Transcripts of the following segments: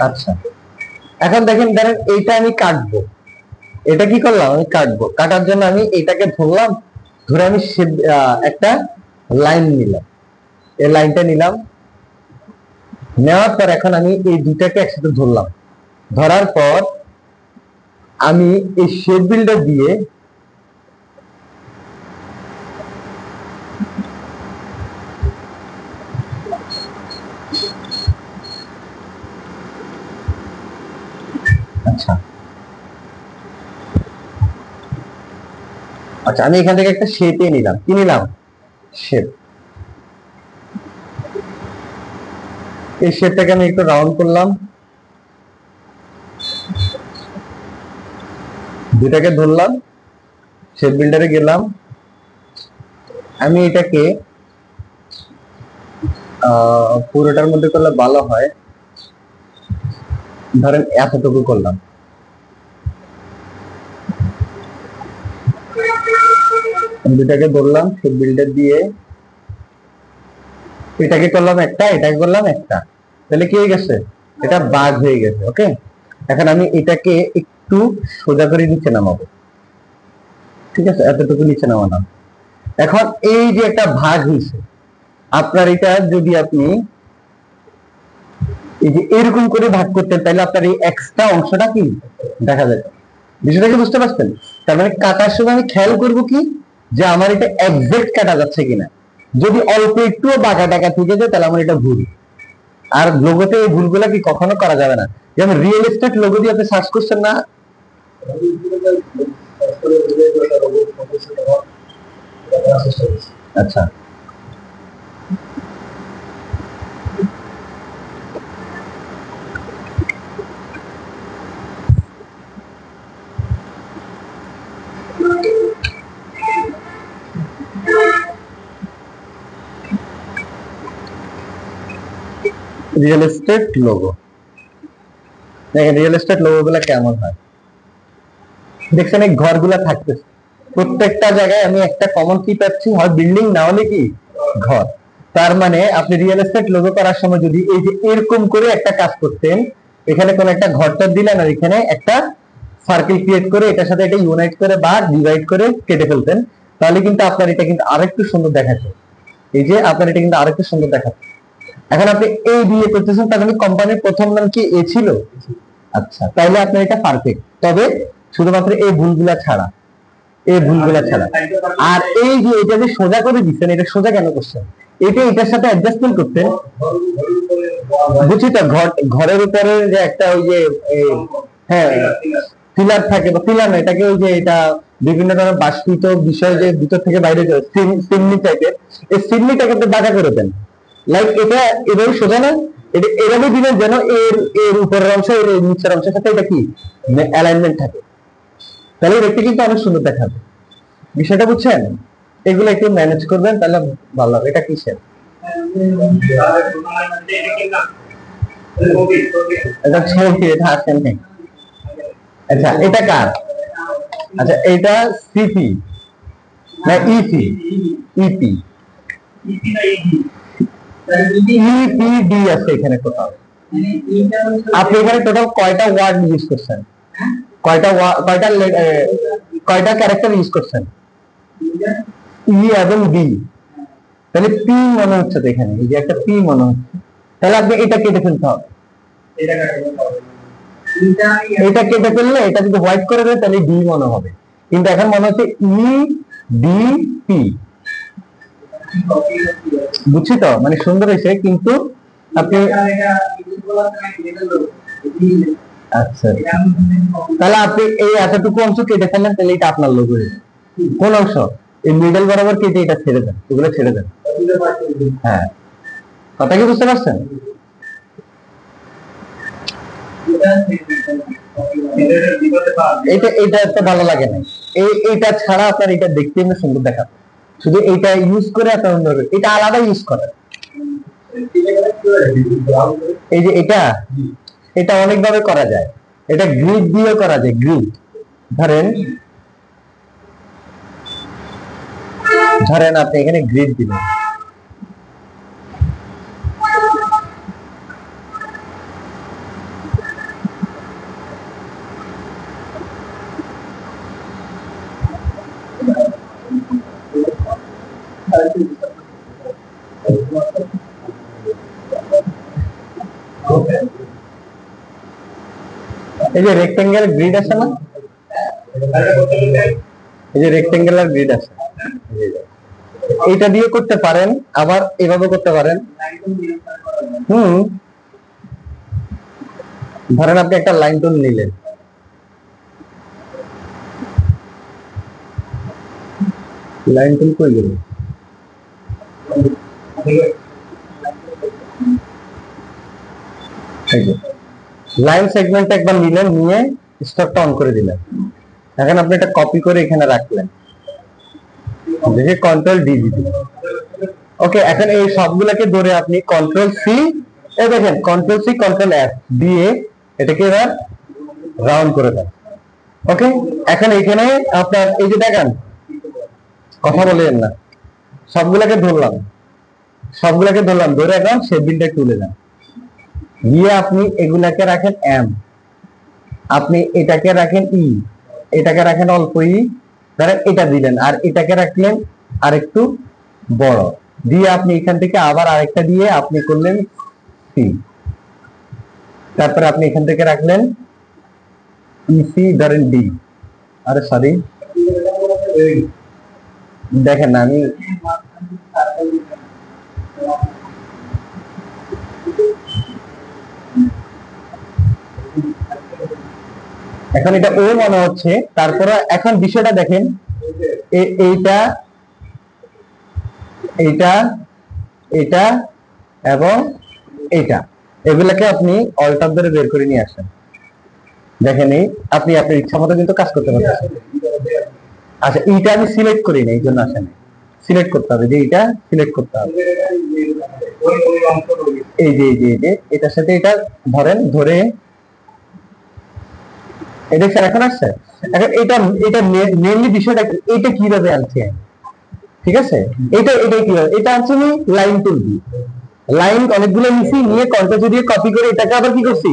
আচ্ছা, এখন দেখেন ধরেন এইটা আমি কাটবো, এটা কি করলাম আমি কাটবো, কাটার জন্য আমি এটাকে ধরলাম, ধরে আমি একটা লাইন নিলাম, এই লাইনটা নিলাম, নেওয়ার পর এখন আমি এই দুটাকে একসাথে ধরলাম, ধরার পর আমি এই শেপ বিল্ডার দিয়ে আচ্ছা আচ্ছা আমি এখান থেকে একটা শেপে নিলাম, কি নিলাম, শেপ। এই শেপটাকে আমি একটু রাউন্ড করলাম, দুটাকে ধরলাম, শেপ বিল্ডারে গেলাম, আমি এটাকে পুরোটার মধ্যে করলে ভালো হয়, ধরেন এতটুকু করলাম, দুটাকে ধরলাম শেপ বিল্ডার দিয়ে, এটাকে করলাম একটা, এটাকে করলাম একটা, তাহলে কি হয়ে গেছে, এটা ভাগ হয়ে গেছে। ওকে, এখন আমি এটাকে একটু সোজা করে নিচে নামাবো, ঠিক আছে, এতটুকু নিচে নামালাম। এখন এই যে একটা ভাগ হয়েছে, আপনার এটা যদি আপনি এই যে এরকম করে ভাগ করতেন, তাহলে আপনার এই এক্সট্রা অংশটা কি দেখা যায়, বিষয়টাকে বুঝতে পারছেন? তার মানে কাটার সময় আমি খেয়াল করব কি, যে আমার এটা এক্সাক্ট কাটা যাচ্ছে কিনা, যদি অল্প একটু বাঁকা টাকা থেকে যায় তাহলে আমার এটা ভুল। আর লোগোতে এই ভুলগুলা কি কখনো করা যাবে না। যেমন রিয়েল এস্টেট লোগো দিয়ে আপনি সার্চ করছেন না, আচ্ছা রিয়েল এস্টেট লোগো, দেখেন রিয়েল এস্টেট লোগো গুলা কেমন হয়, দেখছেন এই ঘরগুলা থাকতেছে, প্রত্যেকটা জায়গায় আমি একটা কমন কি পাচ্ছি, হয় বিল্ডিং না হলে কি ঘর। তার মানে আপনি রিয়েল এস্টেট লোগো করার সময় যদি এই যে এরকম করে একটা কাজ করতেন, এখানে কোন একটা ঘরটা দিলেন আর এখানে একটা সার্কেল ক্রিয়েট করে এটার সাথে এটা ইউনাইট করে বা ডিভাইড করে কেটে ফেলতেন, তাহলে কিন্তু আপনার এটা কিন্তু আরেকটু সুন্দর দেখাচ্ছে। এই যে আপনার এটা কিন্তু আরেকটু সুন্দর দেখাচ্ছে। এখন আপনি এই দিয়ে করতেছেন, তার মানে কোম্পানির প্রথম নাম কি এ ছিল? আচ্ছা, তাইলে আপনার এটা পারফেক্ট, তবে শুধুমাত্র এই ভুলগুলা ছাড়া, এই ভুলগুলা ছাড়া। আর এই যে এটা যে সোজা করে দিচ্ছেন, এটা সোজা কেন করছেন, এটা এটার সাথে অ্যাডজাস্টমেন্ট করতেন, বুঝছি তো, ঘরের উপরে যে একটা ওই যে হ্যাঁ পিলার থাকে, বা পিলার না, এটাকে ওই যে এটা বিভিন্ন ধরনের বাষ্পিত বিষয় যে ভিতর থেকে বাইরে যায় সিমনি টাইপের, এই সিমনিটাকে আপনি বাঁকা করে দেন, লাইক এটা এভাবে সোজা না, এটা এভাবে দিলেন যেন এর এর উপরের অংশ এর নিচের অংশের সাথে এটা কি অ্যালাইনমেন্ট থাকে, তাহলে দেখতে কিন্তু অনেক সুন্দর দেখাবে। বিষয়টা বুঝছেন? এগুলো একটু ম্যানেজ করবেন তাহলে ভালো হবে। এটা কিসের, এটা ছবি, এটা আসেন নেই। আচ্ছা এটা কার, আচ্ছা এটা সিপি না ইপি, ইপি ইপিডি আছে এখানে কোথাও। আপনি এখানে টোটাল কয়টা ওয়ার্ড ইউজ করছেন, কয়টা কয়টা কয়টা ক্যারেক্টার ইউজ করছেন, ই এবং ডি, তাহলে পি মনে হচ্ছে তো এখানে, এই যে একটা পি মনে হচ্ছে, তাহলে আপনি এটা কেটে ফেলতে হবে, এটা কেটে ফেললে এটা যদি হোয়াইট করে দেয় তাহলে ডি মনে হবে, কিন্তু এখন মনে হচ্ছে ই ডি পি। বুঝছি তো, মানে সুন্দর হয়েছে, কিন্তু আপনি আচ্ছা তাহলে আপনি এই এতটুকু অংশ কেটে ফেললেন, তাহলে এটা আপনার লোগো। কোন অংশ, এই মিডল বরাবর কেটে এটা ছেড়ে দেন, এগুলো ছেড়ে দেন। হ্যাঁ, কথা কি বুঝতে পারছেন? এটা এটা এত ভালো লাগে না, এইটা ছাড়া আপনার এটা দেখতে এমনি সুন্দর দেখাবে, শুধু এইটা ইউজ করে আপনার অন্য এটা আলাদা ইউজ করেন। এই যে এটা, এটা অনেকভাবে করা যায়, এটা গ্রিড দিয়ে করা যায়, গ্রিড ধরেন, ধরেন আপনি এখানে গ্রিড দিবেন, এই যে রেক্টেঙ্গেল গ্রিড আছে না, এই যে রেক্টেঙ্গুলার গ্রিড আছে, এইটা দিয়ে করতে পারেন, আবার এভাবে করতে পারেন। ধরেন আপনি একটা লাইন টুল নিলেন, লাইন টুল কই গেল? লাইন সেগমেন্ট একবার নিলেন, নিয়ে স্টকটা অন করে দিলেন। এখন আপনি এটা কপি করে এখানে রাখলেন, দেখে কন্ট্রোল ডি দিবেন। ওকে, এখন এই সবগুলোকে ধরে আপনি কন্ট্রোল সি, এই দেখেন কন্ট্রোল সি কন্ট্রোল এফ দিয়ে এটাকে এবার রাউন্ড করে দেন। ওকে, এখন এখানে আপনার এই যে দেখেন, কথা বলেন না, সবগুলোকে ধরলাম, ধরে এখন শেপিংটা তুলে দেন, দিয়ে আপনি এগুলাকে রাখেন এম, আপনি এটাকে রাখেন ই, এটাকে রাখেন অল্প ই, ধরেন এটা দিলেন, আর এটাকে রাখলেন আর একটু বড়, দিয়ে আপনি এখান থেকে আবার আরেকটা দিয়ে আপনি করলেন সি, তারপরে আপনি এখান থেকে রাখলেন ইসি, ধরেন ডি, আরে সরি দেখেন না, আমি এখন এটা ও মনে হচ্ছে। তারপরে এখন বিষয়টা দেখেন, এইটা এইটা এটা এবং এটা, এগুলাকে আপনি অল্টার ধরে বের করে নিয়ে আসেন। দেখেন আপনি আপনার ইচ্ছা মতো কিন্তু কাজ করতে পারবেন। আচ্ছা, এইটা আমি সিলেক্ট করি না, এই জন্য আসেন, সিলেক্ট করতে হবে, যে এটা সিলেক্ট করতে হবে, এই যে এটার সাথে এটা ধরেন, ধরে এটা এখন আসছে। এখন এটা মেইনলি বিষয়টা কি, এটা কিভাবে আনছে, ঠিক আছে, এটা কিভাবে এটা আনছে, আমি লাইন টুল দিয়ে লাইন অনেকগুলো নিছি, নিয়ে কন্ট্রোল দিয়ে কপি করে এটাকে আবার কি করছি,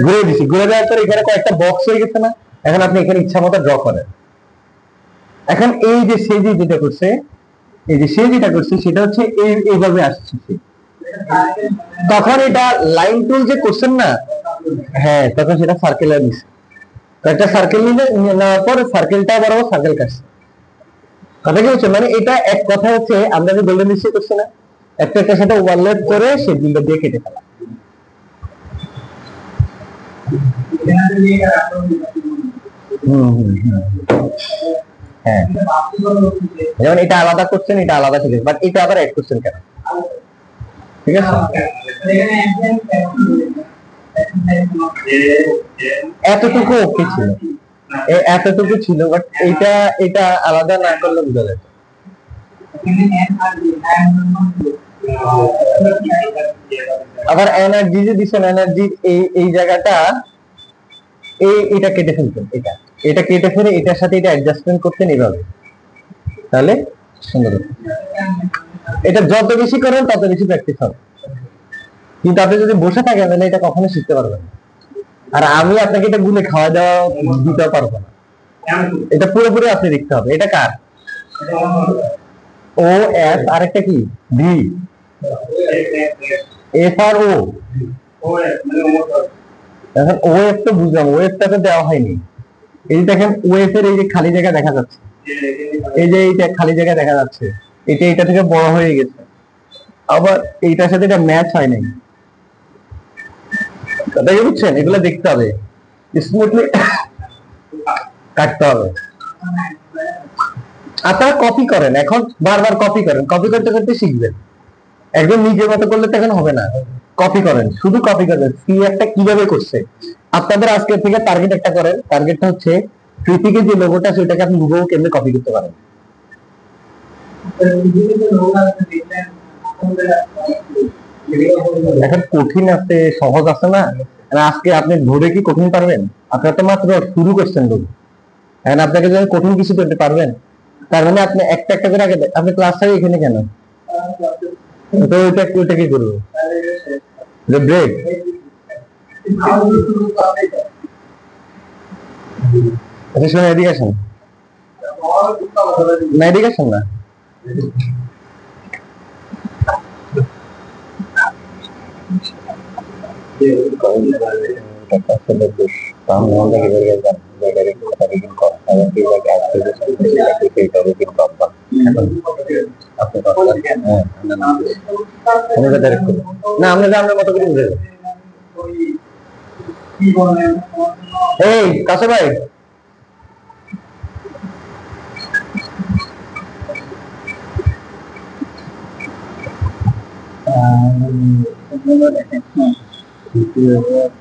ঘুরে দিছি, ঘুরে দেওয়ার পর এখানে কয়েকটা বক্স হয়ে গেছে না। এখন আপনি এখানে ইচ্ছা মতো ড্র করেন। এখন এই যে সে যেটা করছে, এই যে সে যেটা করছে সেটা হচ্ছে এইভাবে আসছে, তখন এটা লাইন টুল যে করছেন না, হ্যাঁ, তখন সেটা সার্কেল নিচ্ছে, একটা সার্কেল নিলে নেওয়ার পর সার্কেলটা আবার সার্কেল কাটছে। কথা কি হচ্ছে, মানে এটা এক কথা হচ্ছে আমরা যে গোল্ডেন নিশ্চয় করছি না, একটা সাথে ওভারল্যাপ করে সেগুলো দিয়ে কেটে ফেলা। হ্যাঁ, যেমন এটা আলাদা করছেন, এটা আলাদা, ঠিক আছে, বাট এটা আবার অ্যাড করছেন কেন, ঠিক আছে, এতটুকু ওকে ছিল, এতটুকু ছিল, বাট এটা আলাদা না করলে বোঝা যায়। আবার এনার্জি যে দিচ্ছেন, এনার্জি এই জায়গাটা এটা কেটে ফেলতেন, এটা কেটে ফেলে এটার সাথে এটা অ্যাডজাস্টমেন্ট করতেন এইভাবে, তাহলে সুন্দর। এটা যত বেশি করেন তত বেশি প্র্যাকটিস হবে, কিন্তু আপনি যদি বসে থাকেন তাহলে এটা কখনো শিখতে পারবেন না। আর আমি আপনাকে এটা গুলে খাওয়া দাওয়া দিতে পারবো না, এটা পুরোপুরি আপনি দেখতে হবে। এটা কার, ও এস, আর একটা কি ভি, এফ আর ও। এখন ও এফ তো বুঝলাম, ও এফটাকে দেওয়া হয়নি। এই দেখেন ও এফ এর এই যে খালি জায়গা দেখা যাচ্ছে, এই যে এইটা খালি জায়গা দেখা যাচ্ছে, এটা থেকে বড় হয়ে গেছে, আবার এইটার সাথে এটা ম্যাচ হয় নাই। কথা কি বুঝছেন, এগুলো দেখতে হবে, স্মুথলি কাটতে হবে। আপনারা কপি করেন, এখন বারবার কপি করেন, কপি করতে করতে শিখবেন। একদম নিজের মতো করলে তখন হবে না, কপি করেন, শুধু কপি করবেন। সি একটা কিভাবে করছে, আপনাদের আজকে থেকে টার্গেট একটা করেন, টার্গেটটা হচ্ছে কৃতিকের যে লোগোটা সেটাকে আপনি হুবহু কেমনে কপি করতে পারেন। এখন কঠিন আছে, সহজ আছে না, আজকে আপনি ধরে কি কঠিন পারবেন? আপনারা তো মাত্র শুরু করছেন লোক, এখন আপনাকে যদি কঠিন কিছু করতে পারবেন, তার মানে আপনি একটা একটা করে আগে, আপনি ক্লাসটাই এখানে কেন, তো ওইটা কি করবো, ব্রেক, আচ্ছা শুনে এদিকে আসেন না, এদিকে আসেন না, না আমরা আপনার মতো করে বুঝে এই কাছে ভাই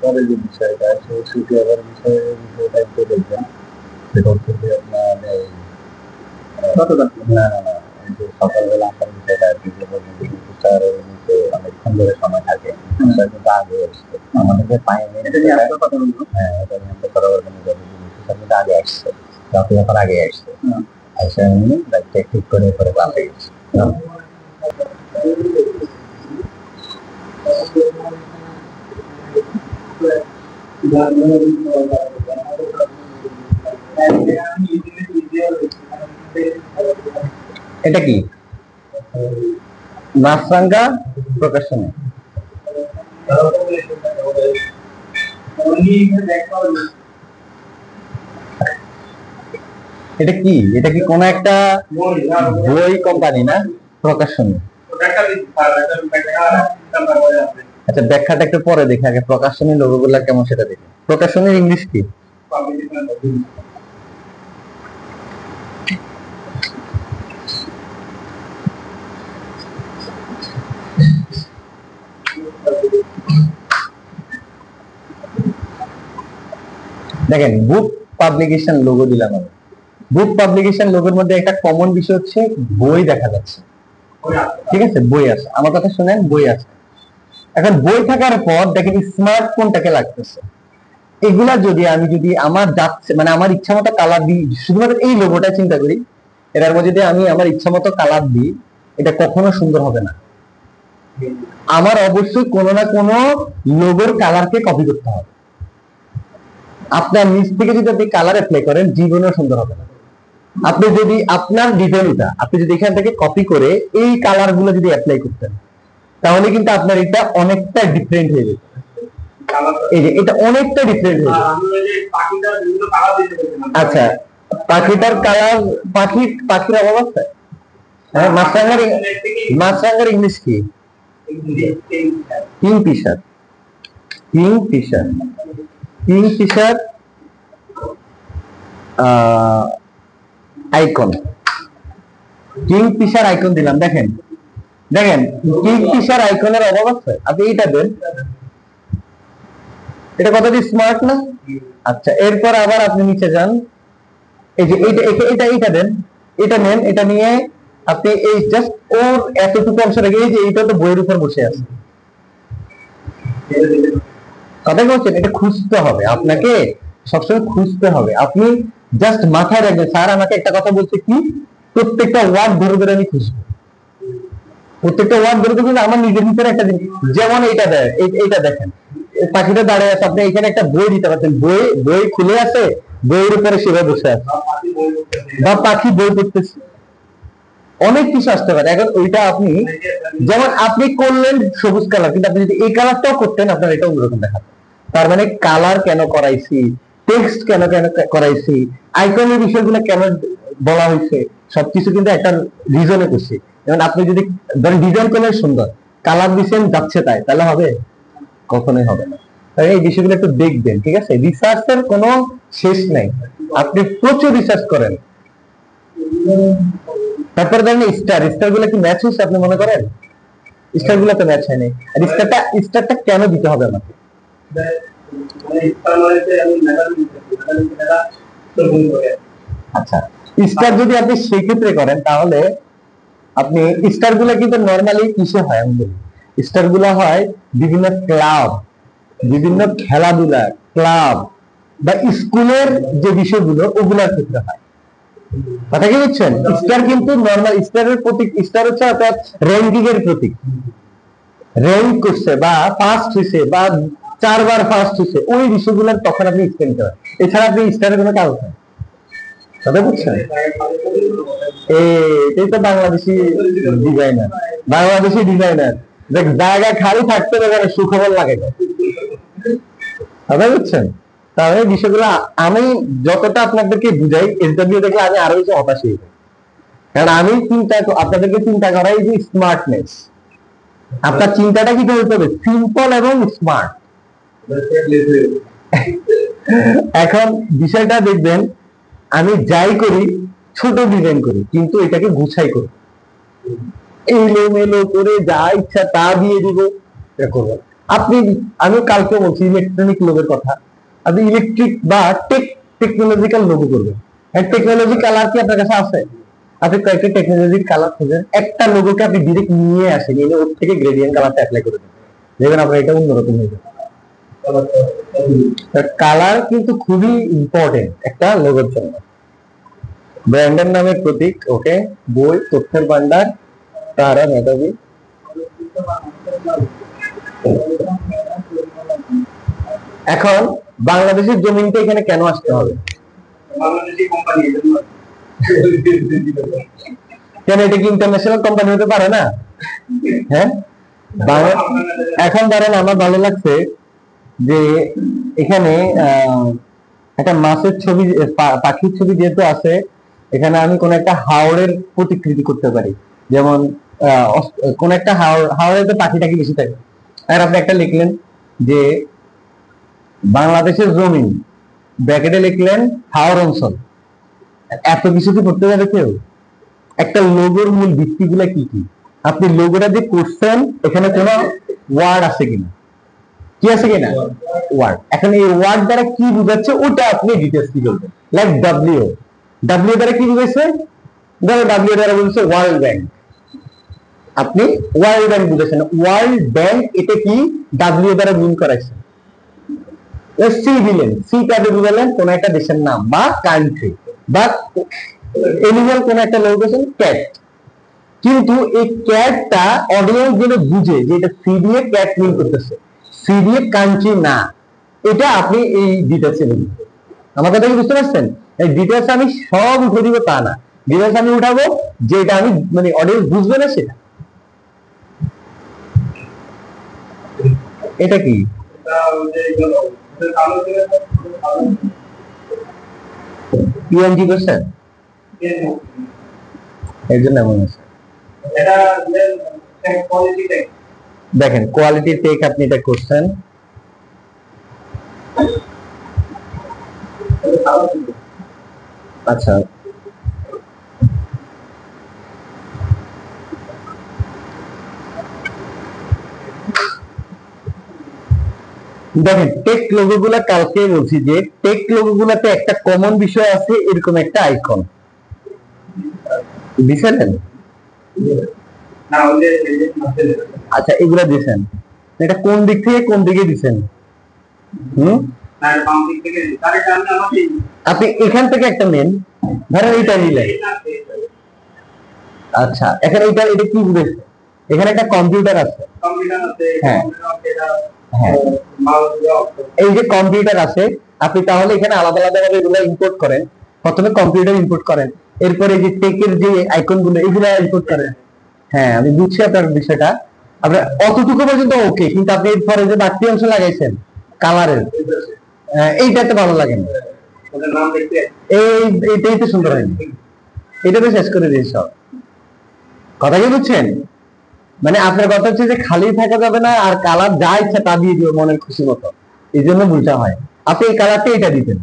পরে যে বিষয়টা ছুটি আবার বিষয়টা একটু দেখবেন সেটা হচ্ছে যে আপনার না না না এই যে সকালবেলা আসার বিষয়টা আর কি অনেকক্ষণ ধরে সময় থাকে কিন্তু আগে আসছে আমাদের যে হ্যাঁ এটা নিয়ে আমরা কথা বলবেন কিন্তু আগে আসছে রাতে এখন আগে আসছে আসে আমি বাইকটা ঠিক করে পরে বাসে গেছি এটা কি মাছরাঙ্গা প্রকাশনী এটা কি কোন একটা বই কোম্পানি না প্রকাশনী আচ্ছা ব্যাখ্যাটা একটু পরে দেখি আগে প্রকাশনী লোগো গুলা কেমন সেটা দেখি প্রকাশনীর ইংলিশ কি দেখেন বুক পাবলিকেশন লোগো দিলাম আমি বুক পাবলিকেশন লোগোর মধ্যে একটা কমন বিষয় হচ্ছে বই দেখা যাচ্ছে ঠিক আছে বই আছে আমার কথা শুনেন বই আছে এখন বই থাকার পর দেখেন স্মার্টফোনটাকে লাগতেছে এগুলা যদি আমার যাচ্ছে মানে আমার ইচ্ছা মতো কালার দিই শুধুমাত্র এই লোগোটা চিন্তা করি এটার মধ্যে যদি আমি আমার ইচ্ছা মতো কালার দিই এটা কখনো সুন্দর হবে না আমার অবশ্যই কোনো না কোনো লোগোর কালারকে কপি করতে হবে আপনার নিজ থেকে যদি আপনি কালার অ্যাপ্লাই করেন জীবনেও সুন্দর হবে না আপনি যদি আপনার ডিজাইনটা আপনি যদি এখান থেকে কপি করে এই কালার গুলো যদি অ্যাপ্লাই করতেন তাহলে কিন্তু আপনার এটা অনেকটা ডিফারেন্ট হয়ে যেত এই যে এটা অনেকটা ডিফারেন্ট হয়ে যেত আচ্ছা পাখিটার কালার পাখির অভাব আছে হ্যাঁ মাছরাঙ্গার ইংলিশ কি কিংফিশার আইকন কিংফিশার আইকন দিলাম দেখেন কিংফিশার আইকনের অভাব আছে আপনি এটা দেন এটা কতটা স্মার্ট না আচ্ছা এরপর আবার আপনি নিচে যান এই যে এটা দেন এটা নেন এটা নিয়ে আপনি এই জাস্ট ওর এতটুকু অংশ রেখে এই যে এইটা তো বইয়ের উপর বসে আছে কথা বলছেন এটা খুঁজতে হবে আপনাকে সবসময় খুঁজতে হবে আপনি জাস্ট মাথায় রাখবেন স্যার আমাকে একটা কথা বলছে কি প্রত্যেকটা ওয়ার্ড ধরে ধরে আমি খুঁজবো প্রত্যেকটা ওয়ার্ড ধরে ধরে আমার নিজের ভিতরে একটা জিনিস যেমন এইটা দেখেন পাখিটা দাঁড়িয়ে আছে আপনি এখানে একটা বই দিতে পারছেন বই খুলে আছে বইয়ের উপরে সেভাবে বসে আছে বা পাখি বই পড়তেছে অনেক কিছু আসতে পারে এখন ওইটা আপনি যেমন আপনি করলেন সবুজ কালার কিন্তু আপনি যদি এই কালারটাও করতেন আপনার এটা অন্যরকম দেখাতো তার মানে কালার কেন করাইছি টেক্সট কেন করাইছি আইকনের বিষয়গুলো কেন বলা হয়েছে সবকিছু কিন্তু একটা রিজনে করছি যেমন আপনি যদি ধরেন ডিজাইন করলেন সুন্দর কালার দিচ্ছেন যাচ্ছে তাই তাহলে হবে কখনোই হবে না এই বিষয়গুলো একটু দেখবেন ঠিক আছে রিসার্চের কোনো শেষ নাই আপনি প্রচুর রিসার্চ করেন তারপরে ধরেন স্টার গুলো কি ম্যাচ হয়েছে আপনি মনে করেন স্টার গুলো তো ম্যাচ হয়নি আর স্টারটা কেন দিতে হবে আমাকে আচ্ছা স্টার যদি আপনি সেই ক্ষেত্রে করেন তাহলে আপনি স্টার গুলো কিন্তু নরমালি কিসে হয় আমি বলি স্টার গুলো হয় বিভিন্ন ক্লাব বিভিন্ন খেলাধুলা ক্লাব বা স্কুলের যে বিষয়গুলো ওগুলোর ক্ষেত্রে হয় কথা কি বুঝছেন স্টার কিন্তু নরমাল স্টারের প্রতীক স্টার হচ্ছে অর্থাৎ র্যাঙ্কিং এর প্রতীক র্যাঙ্ক করছে বা ফার্স্ট হয়েছে বা 4 বার ফার্স্ট হয়েছে ওই বিষয়গুলো তখন আপনি স্পেন্ড করেন এছাড়া আপনি স্টারের কোনো কাজ নেই কথা বুঝছেন এই তো বাংলাদেশি ডিজাইনার দেখ জায়গা খালি থাকতে সুখবর লাগে কথা বুঝছেন? তাহলে বিষয়গুলো আমি যতটা আপনাদেরকে বুঝাই, এসডব্লিউ দেখলে আমি আরো বেশি হতাশ হই, কারণ আমি আপনাদেরকে চিন্তা করাই যে স্মার্টনেস। আপনার চিন্তাটা কি করতে হবে? সিম্পল এবং স্মার্ট। এখন বিষয়টা দেখবেন, আমি যাই করি ছোট ডিজাইন করি, কিন্তু এটাকে গুছাই করি, এলোমেলো করে যা ইচ্ছা তা দিয়ে দিব, এটা করবো। আমি কালকে বলছি ইলেকট্রনিক লোগোর কথা, আপনি ইলেকট্রিক বা টেকনোলজিক্যাল লোগো করবেন। টেকনোলজি কালার কি আপনার কাছে আছে? আপনি কয়েকটা টেকনোলজির কালার খুঁজেন, একটা লোগোকে আপনি ডিরেক্ট নিয়ে আসেন, এনে ওর থেকে গ্রেডিয়েন্ট কালারটা অ্যাপ্লাই করে দেন, দেখবেন আপনার এটা অন্যরকম হয়ে যাবে। কালার কিন্তু খুবই ইম্পর্টেন্ট একটা লোগোর জন্য। ব্র্যান্ডের নামের প্রতীক, ওকে, বই, তথ্যের ভান্ডার, তারা, মেধাবী। এখন বাংলাদেশের জমিনটা এখানে কেন আসতে হবে? কেন, এটা কি ইন্টারন্যাশনাল কোম্পানি হতে পারে না? হ্যাঁ, এখন ধরেন আমার ভালো লাগছে যে এখানে একটা মাছের ছবি, পাখির ছবি যেহেতু আছে, এখানে আমি কোন একটা হাওরের প্রতিকৃতি করতে পারি, যেমন কোন একটা হাওরের তো পাখিটাকে বেশি থাকে। আর আপনি একটা লিখলেন যে বাংলাদেশের জমিন, ব্র্যাকেটে লিখলেন হাওর অঞ্চল, এত কিছু কি করতে পারে কেউ? একটা লোগোর মূল ভিত্তিগুলো কি কি? আপনি লোগোটা যে করছেন এখানে কোনো ওয়ার্ড আছে কিনা, কি আছে কিনা ওয়ার্ড। এখন এই ওয়ার্ড দ্বারা কি বুঝাচ্ছে ওটা আপনি ডিটেইলস কি করবেন। লাইক ডব্লিউ দ্বারা কি বুঝাইছে? ধরো ডব্লিউ দ্বারা বলছে ওয়ার্ল্ড ব্যাংক, আপনি ওয়ার্ল্ড ব্যাংক বুঝেছেন, ওয়ার্ল্ড ব্যাংক এটা কি ডব্লিউ দ্বারা মিন করাইছে। সি দিলেন, সি কাকে বুঝালেন? কোন একটা দেশের নাম বা কান্ট্রি, বা এনিম্যাল কোন একটা লোকেশন, ক্যাট। কিন্তু এই ক্যাটটা অডিয়েন্স যেন বুঝে যে এটা সি দিয়ে ক্যাট মিন করতেছে, সি দিয়ে কান্ট্রি না, এটা আপনি এই ডিটেইলসে বলবেন। আমার কথা কি বুঝতে পারছেন? এই ডিটেইলস আমি সব উঠে দিব তা না, ডিটেইলস আমি উঠাবো যেটা আমি মানে অডিয়েন্স বুঝবে না সেটা। এটা কি পিএনজি করছেন, এই জন্য এমন আছে। দেখেন কোয়ালিটি টেক আপনি এটা করছেন, আচ্ছা দেখেন টেক লোগো গুলা, কালকে বলছি যে টেক লোগো গুলাতে একটা কমন বিষয় আছে, এরকম একটা আইকন দিছেন। আচ্ছা এগুলা দিছেন, এটা কোন দিক থেকে কোন দিকে দিছেন? আপনি এখান থেকে একটা নেন, ধরেন এইটা নিলেন, আচ্ছা এখানে এটা কি বুঝেছে? এখানে একটা কম্পিউটার আছে, হ্যাঁ এই যে কম্পিউটার আছে, আপনি তাহলে এখানে আলাদা আলাদা ভাবে এগুলো ইম্পোর্ট করেন। প্রথমে কম্পিউটার ইম্পোর্ট করেন, এরপরে যে টেকের যে আইকন গুলো এগুলো ইম্পোর্ট করেন। হ্যাঁ আমি বুঝছি আপনার বিষয়টা, আপনার অতটুকু পর্যন্ত ওকে, কিন্তু আপনি এরপরে যে বাড়তি অংশ লাগাইছেন কালারের, এইটা তো ভালো লাগে না, এইটাই তো সুন্দর হয়নি, এটা তো শেষ করে দিয়েছ। কথা কি বুঝছেন? মানে আপনার কথা হচ্ছে যে খালি থাকা যাবে না, আর কালার যা ইচ্ছা তা দিয়ে দিও মনের খুশি মতো, এই জন্য ভুলটা হয়। আপনি এই কালারটা এটা দিতেন,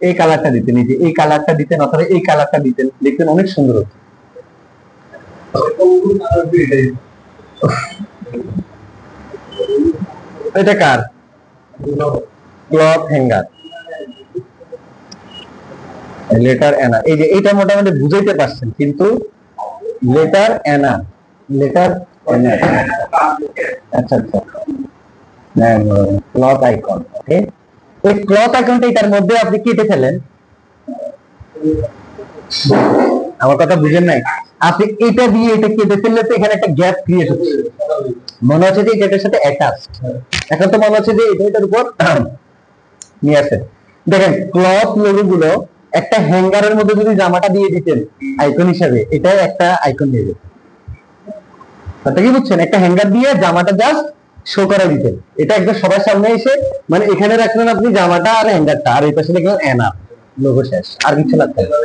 এই কালারটা দিতেন, এই যে এই কালারটা দিতেন, অথবা এই কালারটা দিতেন, দেখতেন অনেক সুন্দর হতো। এটা কার? ক্লথ হ্যাঙ্গার, লেটার এনা, এই যে এটা মোটামুটি বুঝাইতে পারছেন, কিন্তু লেটার এনা, লেটার এনা, আচ্ছা আচ্ছা ক্লথ আইকন, ওকে। ওই ক্লথ আইকনটা এটার মধ্যে আপনি কেটে ফেলেন, আমার কথা বুঝেন নাই? আপনি এটা দিয়ে এটা কেটে ফেললে তো এখানে একটা গ্যাপ ক্রিয়েট হচ্ছে, মনে হচ্ছে যে এটার সাথে অ্যাটাচড, এখন তো মনে হচ্ছে যে এটার উপর নিয়ে আসে। দেখেন ক্লথ লোগো গুলো একটা হ্যাঙ্গারের মধ্যে যদি জামাটা দিয়ে দিতেন আইকন হিসাবে, এটাই একটা আইকন নিয়ে যেত। কথা কি বুঝছেন? একটা হ্যাঙ্গার দিয়ে জামাটা জাস্ট শো করা দিতেন। এটা একদম সবার সামনে এসে মানে এখানে রাখলেন আপনি জামাটা আর হ্যাঙ্গারটা, আর এই পাশে লিখলেন এনা, লোগো শেষ, আর কিছু লাগবে না।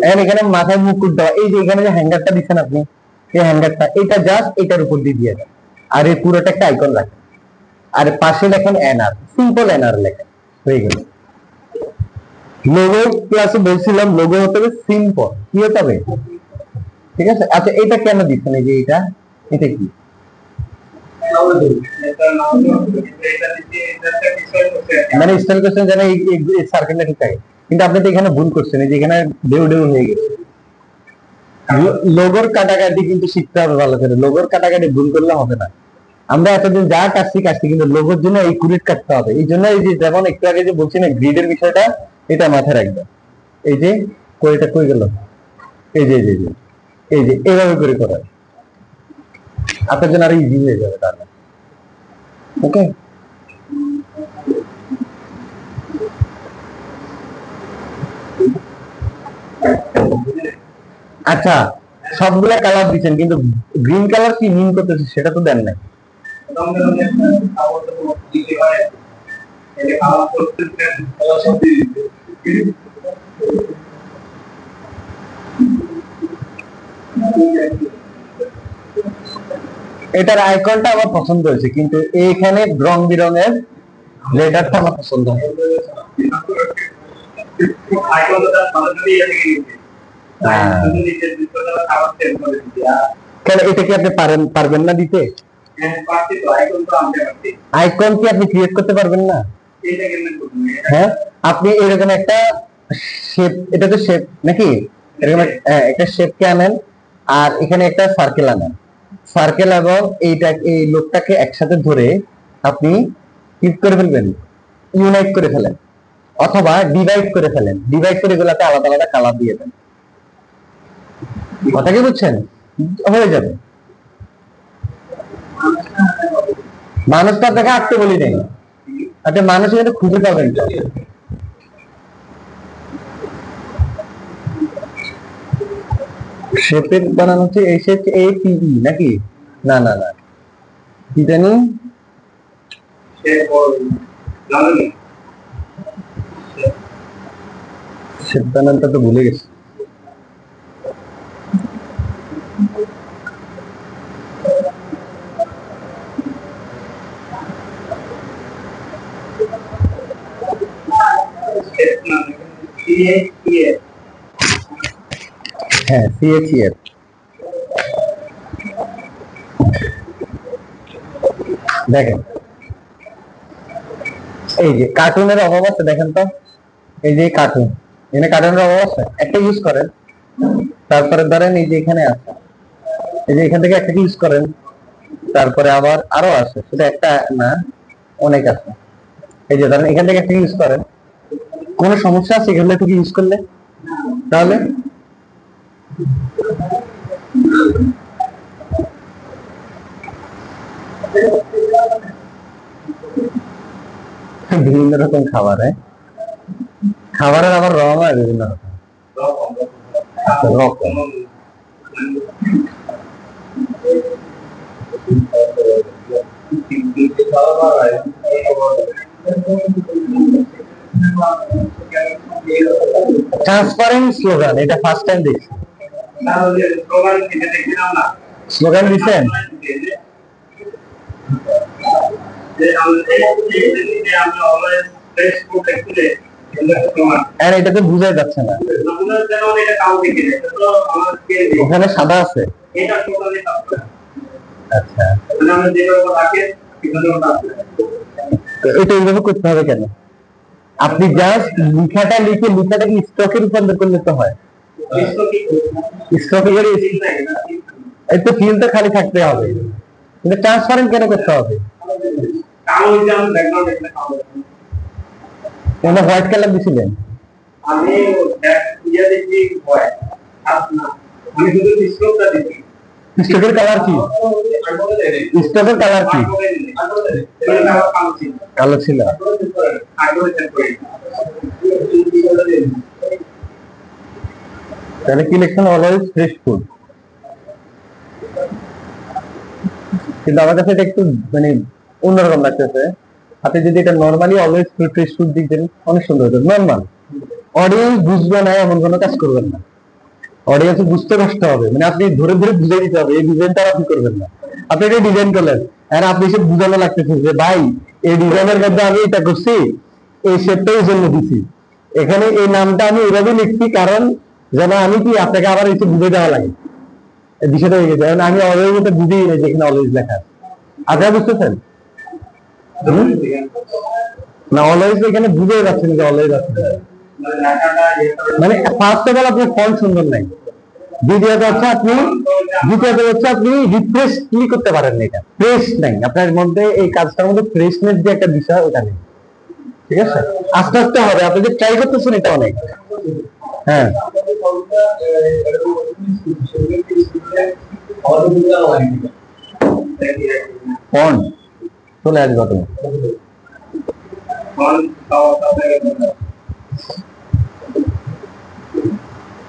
এখন এখানে মাথায় মুকুট দেওয়া, এই যে এখানে যে হ্যাঙ্গারটা দিচ্ছেন আপনি, এই হ্যাঙ্গারটা এটা জাস্ট এটার উপর দিয়ে দেন, আর এই পুরোটা একটা আইকন রাখেন, আর পাশে লেখেন এনআর, সিম্পল এনআর লেখেন, হয়ে গেল। লোগো ক্লাসে বলছিলাম লোগো হতে হবে সিম্পল, কি হতে হবে, ঠিক আছে। আচ্ছা এটা কেন দিচ্ছেন, এই যে এটা, এটা কি মানে স্টাইল করছেন যেন এই সার্কেলটা ঠিক থাকে, কিন্তু আপনি তো এখানে ভুল করছেন, এই যে এখানে ডেউ ডেউ হয়ে গেছে। লোগোর কাটাকাটি কিন্তু শিখতে হবে ভালো করে, লোগোর কাটাকাটি ভুল করলে হবে না। আমরা এতদিন যা কাটছি কিন্তু লোগোর জন্য এই কুড়িট কাটতে হবে। এই জন্য এই যে যেমন একটু আগে যে বলছি না গ্রিডের বিষয়টা, এটা মাথায় রাখবেন। এই যে কইটা কই গেল, এই যে এই যে এইভাবে করে করা, আপনার জন্য আরো ইজি হয়ে যাবে তাহলে। ওকে, আচ্ছা সবগুলা কালার দিচ্ছেন, কিন্তু গ্রিন কালার কি মিন করতেছে সেটা তো দেন নাই। এটার আইকনটা আমার পছন্দ হয়েছে, কিন্তু এইখানে রং বেরঙের লেটারটা আমার পছন্দ হয়। কেন এটা কি আপনি পারবেন না দিতে? আইকন কি আপনি ক্রিয়েট করতে পারবেন না? হ্যাঁ, আপনি এরকম একটা শেপ, এটা তো শেপ নাকি, এরকম একটা শেপকে আনেন, আর এখানে একটা সার্কেল আনেন, সার্কেল এবং এইটা এই লোকটাকে একসাথে ধরে আপনি কি করে ফেলবেন, ইউনাইট করে ফেলেন, অথবা ডিভাইড করে ফেলেন, ডিভাইড করে এগুলাতে আলাদা আলাদা কালার দিয়ে দেন। কথা কি বুঝছেন? হয়ে যাবে। মানুষটা আপনাকে আঁকতে বলি নাই, আপনি মানুষ এখানে খুঁজে পাবেন। শেপের বানানো হচ্ছে এই শেপ এ পি ই নাকি, না না না কি জানি শেপ বানানটা তো ভুলে গেছি। হ্যাঁ সিএসিএফ, দেখেন এই যে কার্টুনের অভাব আছে, দেখেন তো এই যে কার্টুন, এখানে কার্টুনের অভাব আছে, একটা ইউজ করেন, তারপরে ধরেন এই যে এখানে আছে, এই যে এখান থেকে একটা ইউজ করেন, তারপরে আবার আরো আছে, সেটা একটা না অনেক আছে, এই যে ধরেন এখান থেকে একটা ইউজ করেন, কোনো সমস্যা আছে এগুলো থেকে ইউজ করলে? তাহলে বিভিন্ন রকম খাবার, খাবারের আবার রং হয় বিভিন্ন রকম। ট্রান্সপারেন্ট স্লোগান, এটা ফার্স্ট টাইম দেখছি। স্লোগান দিচ্ছেন? এটা তো বুঝাই যাচ্ছে না, ওখানে সাদা আছে। আচ্ছা এটা এইভাবে করতে হবে কেন? আপনি জাস্ট লেখাটা লিখে লেখাটাকে স্টকে রূপান্তর করলে তো হয়। স্টকে করে এই তো ফিল্ডটা খালি থাকতে হবে, কিন্তু ট্রান্সপারেন্ট কেন করতে হবে? তোমরা হোয়াইট কালার দিছিলেন, আমি দেখি হোয়াইট, আমি শুধু স্টকটা দিছি। স্টকের কালার কি? স্টকের কালার কি? কালো ছিল। তাহলে কি লিখছেন? Always fresh food. কিন্তু আমার কাছে এটা একটু মানে অন্যরকম লাগতেছে। আপনি যদি এটা নর্মালি অলওয়েজ ফ্রেশ ফুড দিতেন অনেক সুন্দর হতো। নর্মাল অডিয়েন্স বুঝবে না এমন কোনো কাজ করবেন না। অডিয়েন্স বুঝতে কষ্ট হবে, মানে আপনি ধরে ধরে বুঝিয়ে দিতে হবে, এই ডিজাইনটা আপনি করবেন না। আপনি এটা ডিজাইন করলেন আর আপনি এসে বুঝানো লাগতেছে যে ভাই এই ডিজাইনের মধ্যে আমি এটা করছি, এই শেপটা এই জন্য দিছি, এখানে এই নামটা আমি এভাবে লিখছি কারণ যেন আমি কি আপনাকে আবার এসে বুঝে দেওয়া লাগে, এই বিষয়টা হয়ে গেছে। কারণ আমি অলওয়েজ এটা বুঝেই নাই যে এখানে অলওয়েজ লেখা আছে। আপনারা বুঝতেছেন না? অলওয়েজ এখানে বুঝে যাচ্ছেন যে অলওয়েজ আছে, মানে ফার্স্ট অফ অল আপনার ফন্ট সুন্দর নাই, দ্বিতীয়ত হচ্ছে আপনি রিফ্রেশ ক্লিক করতে পারেন না, এটা ফ্রেশ নাই আপনার মধ্যে, এই কাজটার মধ্যে ফ্রেশনেস যে একটা বিষয় ওটা নেই। ঠিক আছে, আস্তে আস্তে হবে, আপনি যে ট্রাই করতেছেন এটা অনেক। হ্যাঁ ফন্ট চলে আসবে তুমি।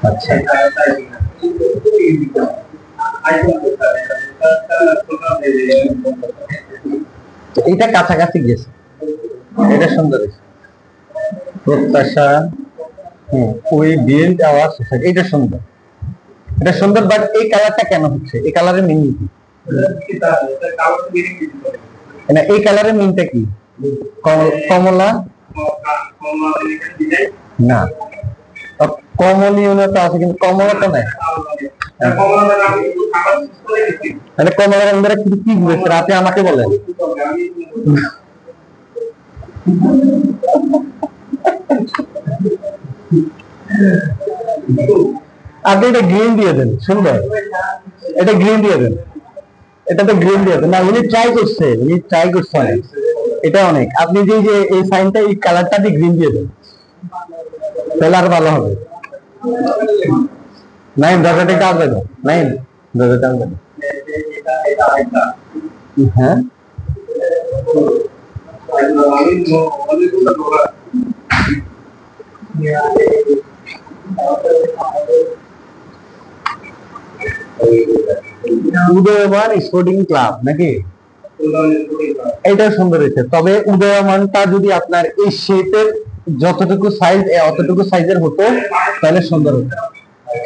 আচ্ছা এটা কাছাকাছি গেছে, এটা সুন্দর প্রত্যাশা, ওই বিল্ড আওয়ার সোসাইটি, এটা সুন্দর, এটা সুন্দর। বাট এই কালারটা কেন হচ্ছে? এই কালারের মিনিং কি? না এই কালারের মিনিংটা কি? কমলা না, কমনীয়তা আছে কিন্তু কমলাটা নাই। তাহলে কমলা রঙের কি ঘুরেছে আপনি আমাকে বলেন। আপনি এটা গ্রিন দিয়ে দেন, সুন্দর, এটা গ্রিন দিয়ে দেন, এটা তো গ্রিন দিয়ে দেন না, উনি ট্রাই করছে অনেক, এটা অনেক। আপনি যে এই সাইনটা এই কালারটা দিয়ে গ্রিন দিয়ে দেন তাহলে আর ভালো হবে। নাই দরজাটা একটু আসবে, নাই দরজাটা আসবে। হ্যাঁ উদয়মান স্পোর্টিং ক্লাব নাকি, এটা সুন্দর হয়েছে। তবে উদয়মানটা যদি আপনার এই শেপের যতটুকু সাইজ অতটুকু সাইজের হতো তাহলে সুন্দর হতো।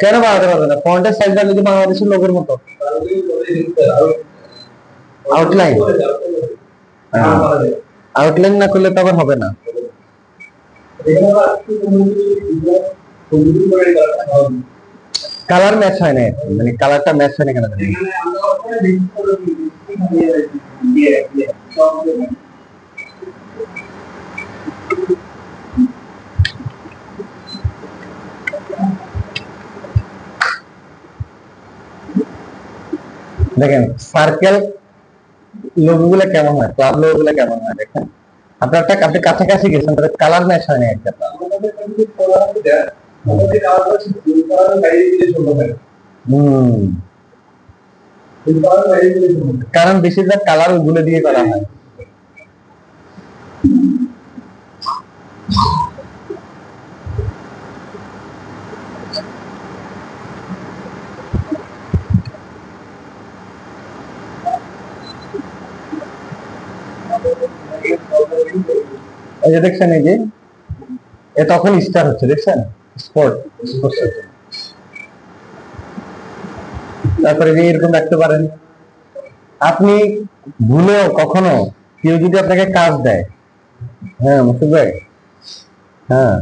কেন বানাতে পারবে না? ফন্টের সাইজটা যদি বাংলাদেশের লোকের মতো আউটলাইন না করলে তো আবার হবে না। কালার ম্যাচ হয় না, মানে কালারটা ম্যাচ হয় না কেন? দেখেন সার্কেল লোগো গুলো কেমন হয়, ক্লাব লোগো গুলো কেমন হয় দেখেন। আপনি কাছাকাছি গেছেন, কালার ম্যাচ হয় না একটা। কারণ বেশিরভাগ কালার ওগুলো দিয়ে করা হয়। এই যে দেখছেন, এই যে এ তখন স্টার হচ্ছে, দেখছেন স্পোর্টস হচ্ছে। তারপরে যে এরকম রাখতে পারেন আপনি। ভুলেও কখনো কেউ যদি আপনাকে কাজ দেয়, হ্যাঁ মুস্তাক ভাই, হ্যাঁ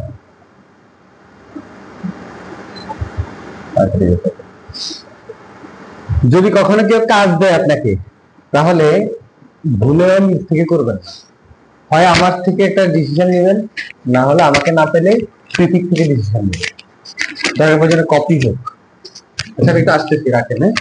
যদি কখনো কেউ কাজ দেয় আপনাকে, তাহলে ভুলেও নিজ থেকে করবেন না। হয় আমার থেকে একটা ডিসিশন নেবেন, না হলে আমাকে না পেলে কৃতিক থেকে ডিসিশন নেবেন, দরকার পর্যন্ত কপি হোক। আচ্ছা একটু আসতেছি, রাখেন। হ্যাঁ